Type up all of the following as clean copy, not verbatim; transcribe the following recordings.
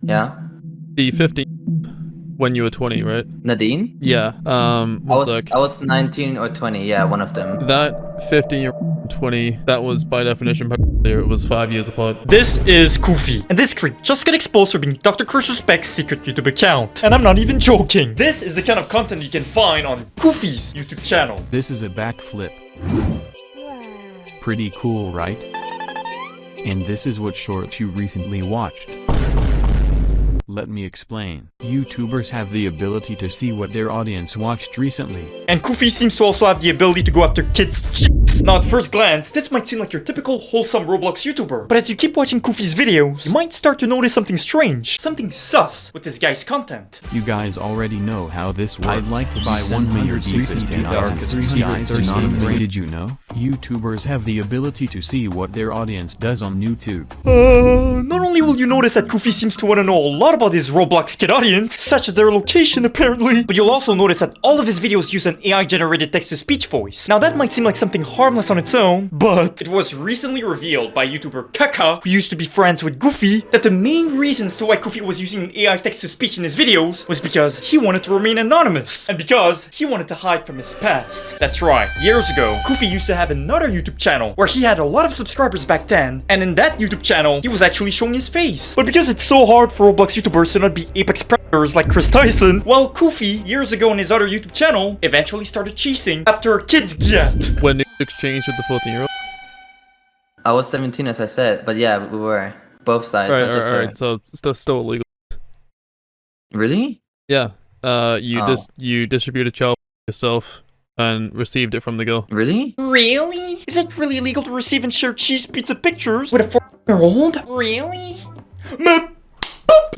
Yeah. The 15 when you were 20, right? Nadine? Yeah. I was 19 or 20. Yeah, one of them. That 15-year-old 20, that was by definition it was 5 years apart. This is Koofy, and this creep just got exposed for being Dr. Cruiserspec's secret YouTube account. And I'm not even joking. This is the kind of content you can find on Koofy's YouTube channel. This is a backflip. Pretty cool, right? And this is what shorts you recently watched. Let me explain. YouTubers have the ability to see what their audience watched recently. And Koofy seems to also have the ability to go after kids' cheeks. Now at first glance, this might seem like your typical wholesome Roblox YouTuber. But as you keep watching Koofy's videos, you might start to notice something strange, something sus with this guy's content. You guys already know how this works. I'd like to buy 1 million pieces to anonymously. Did you know? YouTubers have the ability to see what their audience does on YouTube. Not only will you notice that Koofy seems to want to know a lot about his Roblox kid audience, such as their location apparently, but you'll also notice that all of his videos use an AI-generated text-to-speech voice. Now that might seem like something harmless on its own, but it was recently revealed by YouTuber Kaka, who used to be friends with Koofy, that the main reasons to why Koofy was using an AI text-to-speech in his videos was because he wanted to remain anonymous, and because he wanted to hide from his past. That's right, years ago, Koofy used to have another YouTube channel where he had a lot of subscribers back then, and in that YouTube channel, he was actually showing his face. But because it's so hard for Roblox YouTubers to not be apex predators like Chris Tyson, well, Koofy, years ago on his other YouTube channel, eventually started chasing after kids get. When they exchanged with the 14-year-old? I was 17 as I said, but yeah, we were. Both sides, not just her. Alright, so still illegal. Really? Yeah. You distributed child yourself and received it from the girl. Really? Really? Is it really illegal to receive and share cheese pizza pictures with a 4-year-old? Really?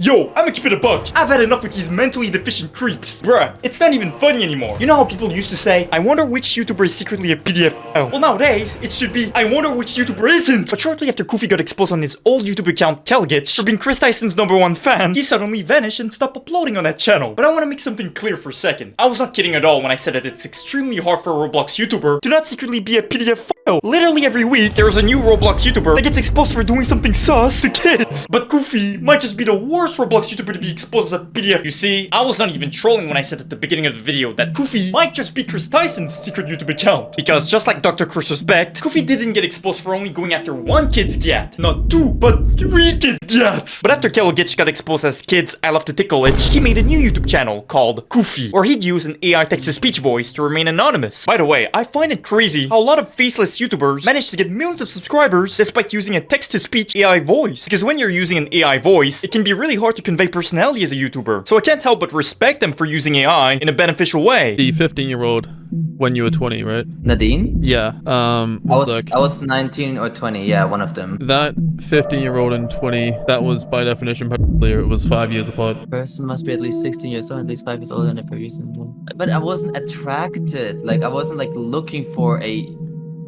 Yo, I'ma keep it a buck. I've had enough with these mentally deficient creeps. Bruh, it's not even funny anymore. You know how people used to say, I wonder which YouTuber is secretly a PDF file? Well, nowadays, it should be, I wonder which YouTuber isn't. But shortly after Koofy got exposed on his old YouTube account, Kelogish, for being Chris Tyson's #1 fan, he suddenly vanished and stopped uploading on that channel. But I want to make something clear for a second. I was not kidding at all when I said that it's extremely hard for a Roblox YouTuber to not secretly be a PDF file. Literally every week, there is a new Roblox YouTuber that gets exposed for doing something sus to kids. But Koofy might just be the worst Roblox YouTuber to be exposed as a PDF. You see, I was not even trolling when I said at the beginning of the video that Koofy might just be Chris Tyson's secret YouTube account. Because just like Dr. Cruiserspect, Koofy didn't get exposed for only going after 1 kid's gat. Not 2, but 3 kids' gats. But after Kelogish got exposed as Kids I Love to Tickle It, he made a new YouTube channel called Koofy, where he'd use an AI text-to-speech voice to remain anonymous. By the way, I find it crazy how a lot of faceless YouTubers manage to get millions of subscribers despite using a text-to-speech AI voice. Because when you're using an AI voice, it can be really hard to convey personality as a YouTuber. So I can't help but respect them for using AI in a beneficial way. The 15-year-old when you were 20, right? Nadine? Yeah. I was 19 or 20. Yeah, one of them. That 15-year-old and 20, that was by definition it was 5 years apart. Person must be at least 16 years old, at least 5 years older than the previous one. But I wasn't attracted. Like, I wasn't like looking for a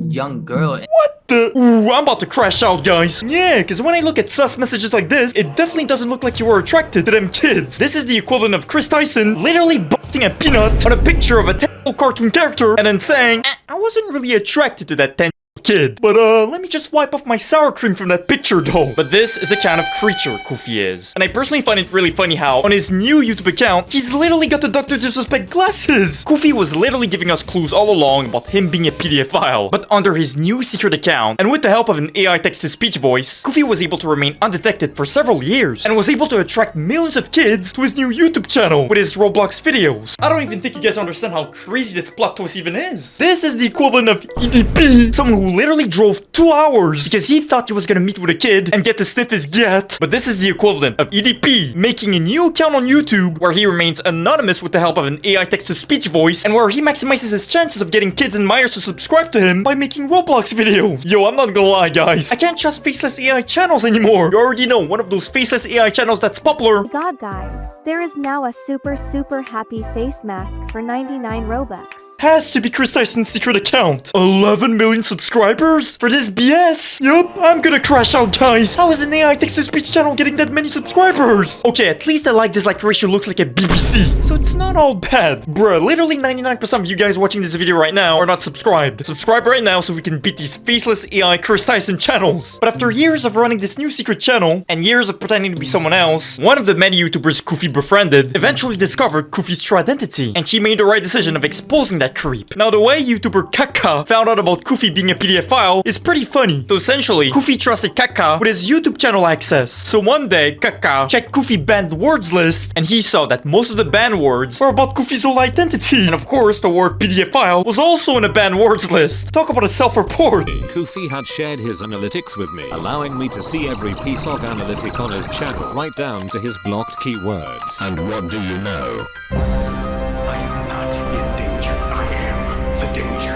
young girl. What the? Ooh, I'm about to crash out, guys. Yeah, because when I look at sus messages like this, it definitely doesn't look like you were attracted to them kids. This is the equivalent of Chris Tyson literally busting a peanut on a picture of a 10-year-old cartoon character and then saying, I wasn't really attracted to that 10-year-old kid. But let me just wipe off my sour cream from that picture though. But this is the kind of creature Koofy is. And I personally find it really funny how, on his new YouTube account, he's literally got the Dr. Disrespect glasses. Koofy was literally giving us clues all along about him being a PDF file. But under his new secret account, and with the help of an AI text-to-speech voice, Koofy was able to remain undetected for several years, and was able to attract millions of kids to his new YouTube channel with his Roblox videos. I don't even think you guys understand how crazy this plot twist even is. This is the equivalent of EDP, someone who literally drove 2 hours because he thought he was gonna meet with a kid and get to sniff his gat. But this is the equivalent of EDP making a new account on YouTube where he remains anonymous with the help of an AI text-to-speech voice, and where he maximizes his chances of getting kids and minors to subscribe to him by making Roblox videos. Yo, I'm not gonna lie, guys. I can't trust faceless AI channels anymore. You already know one of those faceless AI channels that's popular. God, guys, there is now a super happy face mask for 99 Robux. Has to be Chris Tyson's secret account. 11 million subscribers. subscribers for this BS? Yup, I'm gonna crash out, guys. How is an AI text-to-speech channel getting that many subscribers? Okay, at least I like this like ratio looks like a BBC, so it's not all bad. Bruh, literally 99% of you guys watching this video right now are not subscribed. Subscribe right now so we can beat these faceless AI Chris Tyson channels. But after years of running this new secret channel, and years of pretending to be someone else, one of the many YouTubers Koofy befriended eventually discovered Koofy's true identity, and she made the right decision of exposing that creep. Now, the way YouTuber Kaka found out about Koofy being a PDF file is pretty funny. So essentially, Koofy trusted Kaka with his YouTube channel access. So one day, Kaka checked Koofy banned words list, and he saw that most of the banned words were about Koofy's whole identity. And of course, the word PDF file was also in a banned words list. Talk about a self-report. Koofy had shared his analytics with me, allowing me to see every piece of analytic on his channel, right down to his blocked keywords. And what do you know? I am not in danger. I am the danger.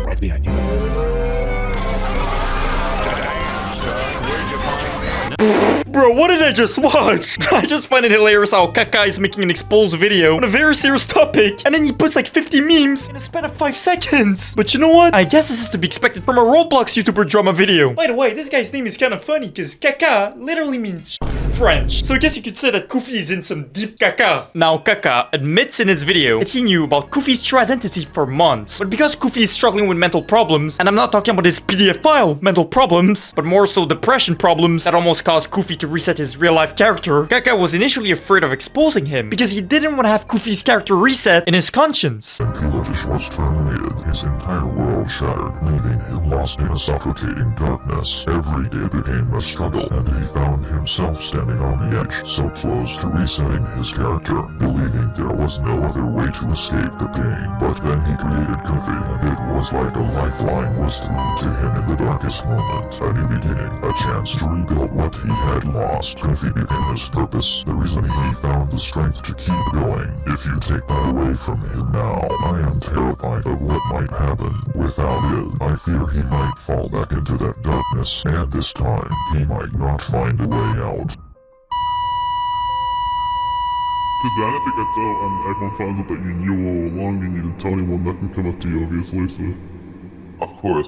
Right behind you. Bro, what did I just watch? I just find it hilarious how Kaka is making an exposed video on a very serious topic, and then he puts like 50 memes in a span of 5 seconds. But you know what? I guess this is to be expected from a Roblox YouTuber drama video. By the way, this guy's name is kind of funny because Kaka literally means French. So I guess you could say that Koofy is in some deep caca. Now, Kaka admits in his video that he knew about Koofy's true identity for months. But because Koofy is struggling with mental problems, and I'm not talking about his PDF file mental problems, but more so depression problems that almost caused Koofy to reset his real-life character, Kaka was initially afraid of exposing him because he didn't want to have Koofy's character reset in his conscience. When Kelogish was terminated, his entire world shattered, leaving him lost in a suffocating darkness. Every day became a struggle, and he found himself standing on the edge, so close to resetting his character, believing there was no other way to escape the pain. But then he created Koofy, and it was like a lifeline was thrown to him in the darkest moment. A new beginning, a chance to rebuild what he had lost. Koofy became his purpose, the reason he found the strength to keep going. If you take that away from him now, I am terrified of what might happen. Without it, I fear he might fall back into that darkness, and this time, he might not find a way out. Because then if it gets out and everyone finds out that you knew all along, you need to tell anyone that can come up to you, obviously, so... Of course.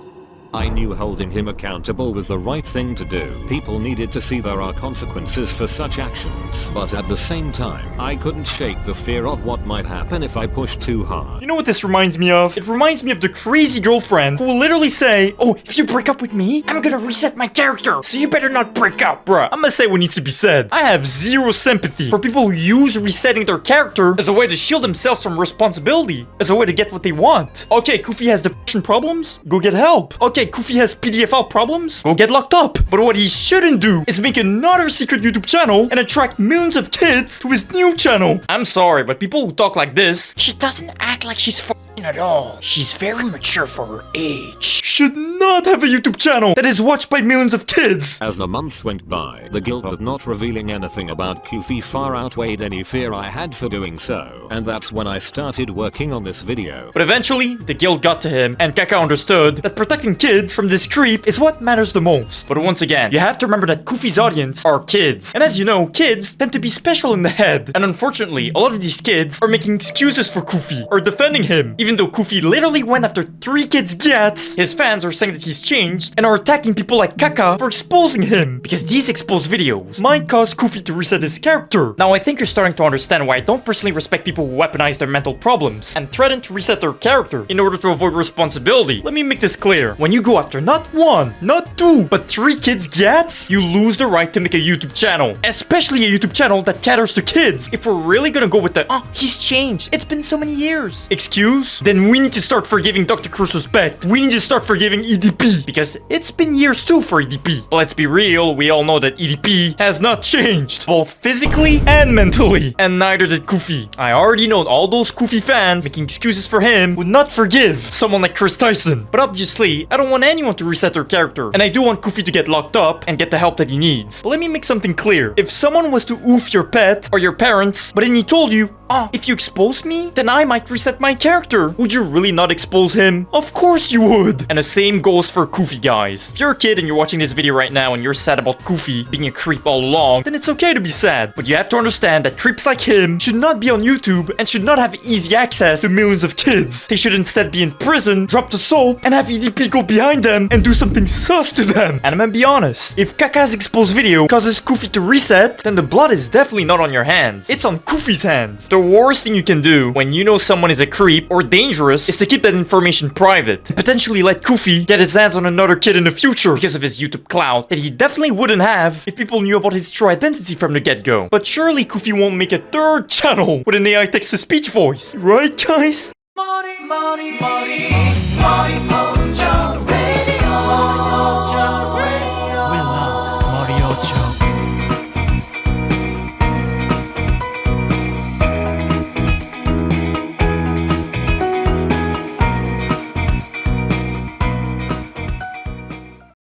I knew holding him accountable was the right thing to do. People needed to see there are consequences for such actions. But at the same time, I couldn't shake the fear of what might happen if I pushed too hard. You know what this reminds me of? It reminds me of the crazy girlfriend who will literally say, "Oh, if you break up with me, I'm gonna reset my character, so you better not break up." Bruh, I'm gonna say what needs to be said. I have zero sympathy for people who use resetting their character as a way to shield themselves from responsibility, as a way to get what they want. Okay, Koofy has depression problems? Go get help. Okay, Koofy has PDFL problems? Go get locked up. But what he shouldn't do is make another secret YouTube channel and attract millions of kids to his new channel. I'm sorry, but people who talk like this, she doesn't act like she's f***ing at all. She's very mature for her age. Should not have a YouTube channel that is watched by millions of kids. As the months went by, the guilt of not revealing anything about Koofy far outweighed any fear I had for doing so. And that's when I started working on this video. But eventually, the guilt got to him, and Kaka understood that protecting kids from this creep is what matters the most. But once again, you have to remember that Koofy's audience are kids. And as you know, kids tend to be special in the head. And unfortunately, a lot of these kids are making excuses for Koofy, or defending him. Even though Koofy literally went after 3 kids' gats, his fans are saying that he's changed, and are attacking people like Kaka for exposing him. Because these exposed videos might cause Koofy to reset his character. Now I think you're starting to understand why I don't personally respect people who weaponize their mental problems, and threaten to reset their character in order to avoid responsibility. Let me make this clear. When you go after not 1, not 2, but 3 kids' gats, you lose the right to make a YouTube channel. Especially a YouTube channel that caters to kids. If we're really gonna go with the, "Oh, he's changed, it's been so many years" excuse, then we need to start forgiving Dr. Crusoe's pet. We need to start forgiving EDP, because it's been years too for EDP. But let's be real, we all know that EDP has not changed, both physically and mentally. And neither did Koofy. I already know all those Koofy fans making excuses for him would not forgive someone like Chris Tyson. But obviously, I don't want anyone to reset their character, and I do want Koofy to get locked up and get the help that he needs. But let me make something clear. If someone was to oof your pet or your parents, but then he told you, "Ah, if you expose me, then I might reset my character," would you really not expose him? Of course you would. And the same goes for Koofy, guys. If you're a kid and you're watching this video right now and you're sad about Koofy being a creep all along, then it's okay to be sad. But you have to understand that creeps like him should not be on YouTube and should not have easy access to millions of kids. They should instead be in prison, drop the soap, and have EDP go behind them and do something sus to them. And I'm gonna be honest, if Kaka's exposed video causes Koofy to reset, then the blood is definitely not on your hands. It's on Koofy's hands. The worst thing you can do when you know someone is a creep or dangerous is to keep that information private and potentially let Koofy get his hands on another kid in the future because of his YouTube clout that he definitely wouldn't have if people knew about his true identity from the get-go. But surely Koofy won't make a third channel with an AI text-to-speech voice, right guys? Money, money, money, money.